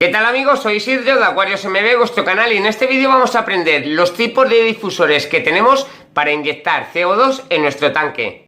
¿Qué tal amigos? Soy Isidro de Aquarios MB, vuestro canal, y en este vídeo vamos a aprender los tipos de difusores que tenemos para inyectar CO2 en nuestro tanque.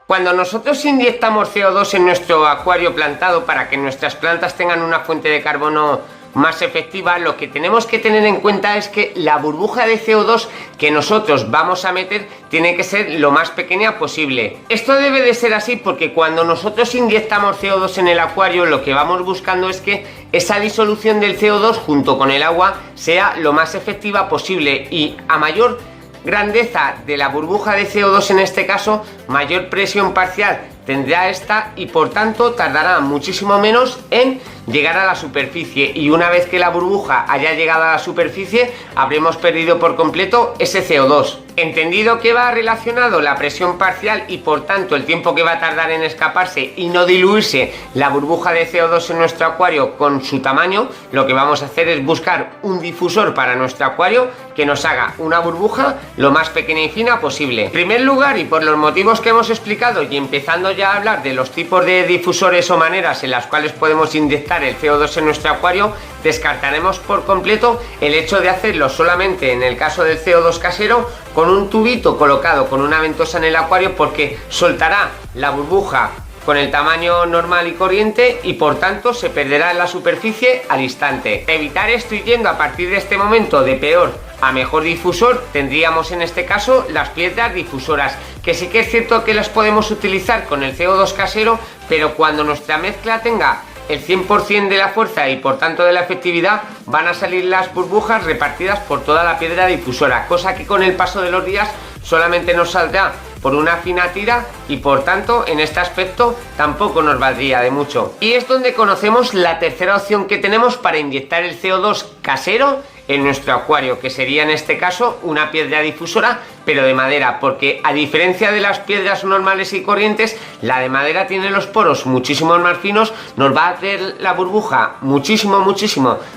Cuando nosotros inyectamos CO2 en nuestro acuario plantado para que nuestras plantas tengan una fuente de carbono más efectiva, lo que tenemos que tener en cuenta es que la burbuja de CO2 que nosotros vamos a meter tiene que ser lo más pequeña posible. Esto debe de ser así porque cuando nosotros inyectamos CO2 en el acuario, lo que vamos buscando es que esa disolución del CO2 junto con el agua sea lo más efectiva posible, y a mayor grandeza de la burbuja de CO2 en este caso, mayor presión parcial tendrá esta y por tanto tardará muchísimo menos en llegar a la superficie, y una vez que la burbuja haya llegado a la superficie habremos perdido por completo ese CO2. Entendido que va relacionado la presión parcial y por tanto el tiempo que va a tardar en escaparse y no diluirse la burbuja de CO2 en nuestro acuario con su tamaño, lo que vamos a hacer es buscar un difusor para nuestro acuario que nos haga una burbuja lo más pequeña y fina posible. En primer lugar, y por los motivos que hemos explicado, y empezando ya a hablar de los tipos de difusores o maneras en las cuales podemos inyectar el CO2 en nuestro acuario, descartaremos por completo el hecho de hacerlo solamente en el caso del CO2 casero con un tubito colocado con una ventosa en el acuario, porque soltará la burbuja con el tamaño normal y corriente y por tanto se perderá en la superficie al instante. Evitar esto, y yendo a partir de este momento de peor a mejor difusor, tendríamos en este caso las piedras difusoras, que sí que es cierto que las podemos utilizar con el CO2 casero, pero cuando nuestra mezcla tenga el 100% de la fuerza y por tanto de la efectividad, van a salir las burbujas repartidas por toda la piedra difusora, cosa que con el paso de los días solamente nos saldrá por una fina tira y por tanto en este aspecto tampoco nos valdría de mucho. Y es donde conocemos la tercera opción que tenemos para inyectar el CO2 casero en nuestro acuario, que sería en este caso una piedra difusora pero de madera, porque a diferencia de las piedras normales y corrientes, la de madera tiene los poros muchísimo más finos, nos va a hacer la burbuja muchísimo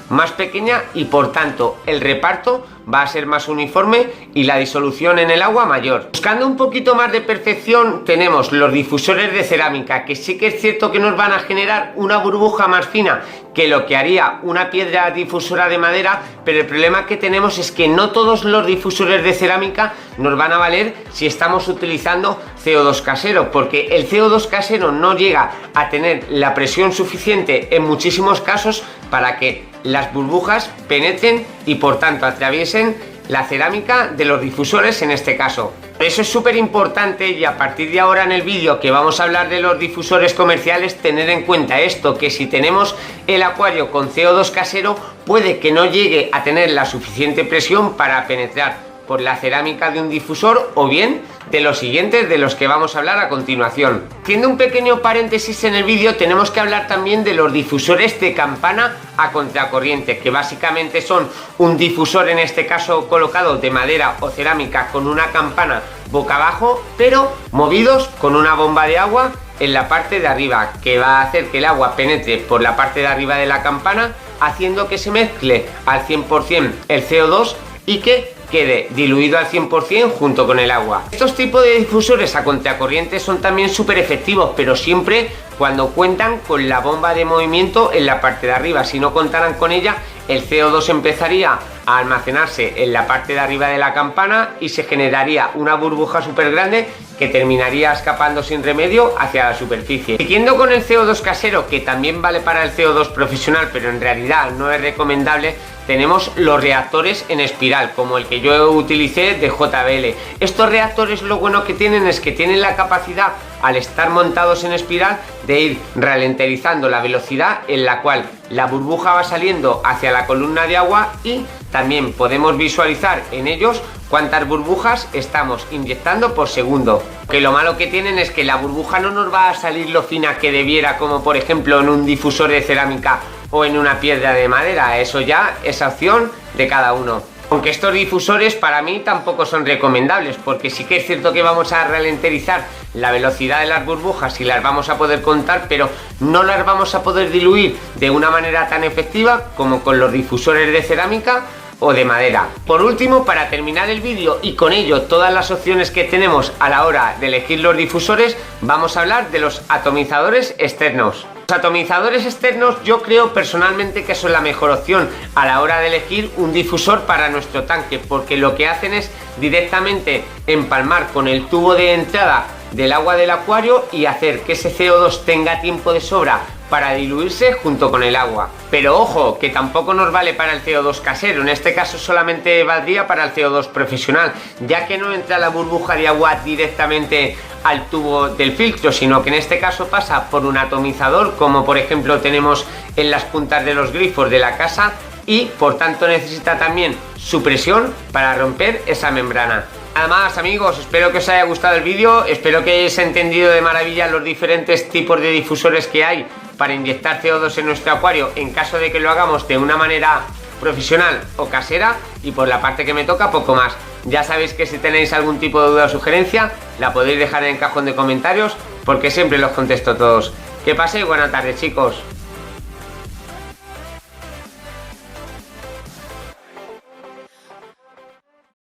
más pequeña y por tanto el reparto va a ser más uniforme y la disolución en el agua mayor. Buscando un poquito más de perfección, tenemos los difusores de cerámica, que sí que es cierto que nos van a generar una burbuja más fina que lo que haría una piedra difusora de madera, pero el problema que tenemos es que no todos los difusores de cerámica nos van a valer si estamos utilizando CO2 casero, porque el CO2 casero no llega a tener la presión suficiente en muchísimos casos para que las burbujas penetren y por tanto atraviesen la cerámica de los difusores en este caso. Eso es súper importante, y a partir de ahora en el vídeo que vamos a hablar de los difusores comerciales, tener en cuenta esto, que si tenemos el acuario con CO2 casero puede que no llegue a tener la suficiente presión para penetrar por la cerámica de un difusor o bien de los siguientes de los que vamos a hablar a continuación. Haciendo un pequeño paréntesis en el vídeo, tenemos que hablar también de los difusores de campana a contracorriente, que básicamente son un difusor en este caso colocado de madera o cerámica con una campana boca abajo, pero movidos con una bomba de agua en la parte de arriba, que va a hacer que el agua penetre por la parte de arriba de la campana, haciendo que se mezcle al 100% el CO2 y que quede diluido al 100% junto con el agua. Estos tipos de difusores a contracorriente son también súper efectivos, pero siempre cuando cuentan con la bomba de movimiento en la parte de arriba. Si no contaran con ella, el CO2 empezaría a almacenarse en la parte de arriba de la campana y se generaría una burbuja súper grande que terminaría escapando sin remedio hacia la superficie. Siguiendo con el CO2 casero, que también vale para el CO2 profesional, pero en realidad no es recomendable, tenemos los reactores en espiral, como el que yo utilicé de JBL. Estos reactores, lo bueno que tienen es que tienen la capacidad, al estar montados en espiral, de ir ralentizando la velocidad en la cual la burbuja va saliendo hacia la columna de agua, y también podemos visualizar en ellos cuántas burbujas estamos inyectando por segundo. Que lo malo que tienen es que la burbuja no nos va a salir lo fina que debiera, como por ejemplo en un difusor de cerámica o en una piedra de madera. Eso ya es opción de cada uno. Aunque estos difusores para mí tampoco son recomendables, porque sí que es cierto que vamos a ralentizar la velocidad de las burbujas y las vamos a poder contar, pero no las vamos a poder diluir de una manera tan efectiva como con los difusores de cerámica o de madera. Por último, para terminar el vídeo y con ello todas las opciones que tenemos a la hora de elegir los difusores, vamos a hablar de los atomizadores externos. Los atomizadores externos yo creo personalmente que son la mejor opción a la hora de elegir un difusor para nuestro tanque, porque lo que hacen es directamente empalmar con el tubo de entrada del agua del acuario y hacer que ese CO2 tenga tiempo de sobra para diluirse junto con el agua. Pero ojo, que tampoco nos vale para el CO2 casero, en este caso solamente valdría para el CO2 profesional, ya que no entra la burbuja de agua directamente al tubo del filtro, sino que en este caso pasa por un atomizador, como por ejemplo tenemos en las puntas de los grifos de la casa, y por tanto necesita también su presión para romper esa membrana. Nada más, amigos, espero que os haya gustado el vídeo, espero que hayáis entendido de maravilla los diferentes tipos de difusores que hay para inyectar CO2 en nuestro acuario en caso de que lo hagamos de una manera profesional o casera, y por la parte que me toca poco más. Ya sabéis que si tenéis algún tipo de duda o sugerencia la podéis dejar en el cajón de comentarios, porque siempre los contesto todos. Que paséis buena tarde, chicos.